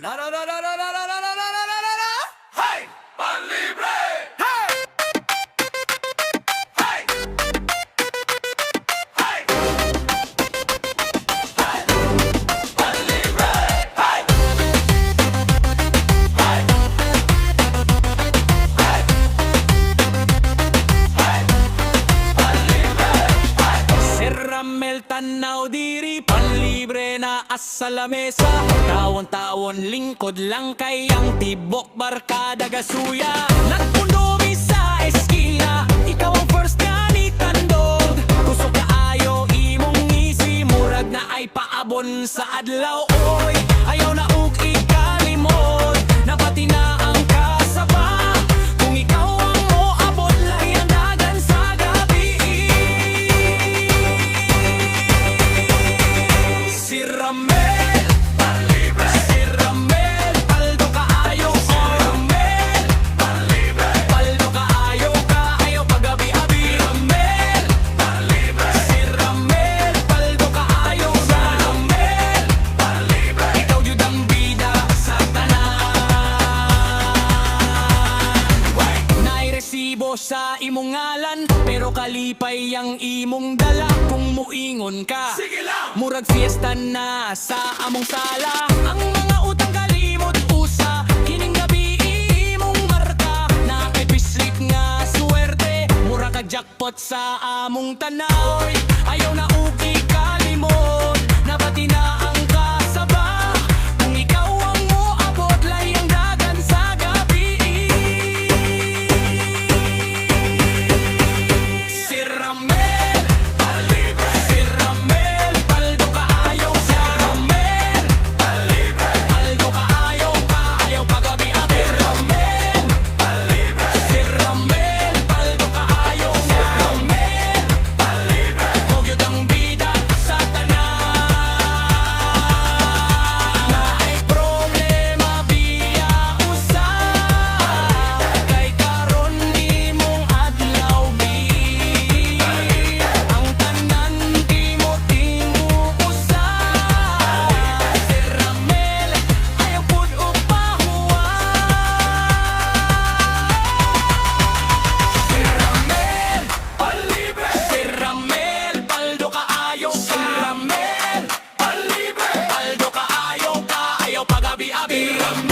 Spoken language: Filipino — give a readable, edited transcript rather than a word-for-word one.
La la la la la la la la la la la la la. Hey! Panlibre! Hey! Hey! Hey! Hey! Panlibre! Hey! Hey! Hey! Hey! Panlibre! Hey! Serramel tanaw diri panlibre na asa lamesa. Tawon-tawon lingkod lang kay ang tibok barkada gasuya. Nagpundomi sa eskina, ikaw ang first nga ni tandog. Kusog kaayo imong ngisi, murag na ay paabon sa adlaw. Oy, ayaw na ug ikalimot, na pati na ang kasaba. Kung ikaw ang moabot, layandagan sa gabi. Si Ramel sa imong ngalan, pero kalipay ang imong dala. Kung muingon ka, sige lang, murag fiesta na sa among sala. Ang mga utang kalimot usa, kining gabi imong marka. Na kay bislik nga suwerte, murag ka jackpot sa among tanaw. Ayaw na uki kalimot, na pati na ang kasaba. Kung ikaw ang moabot, layang dagan sa gabi. Abi, abi.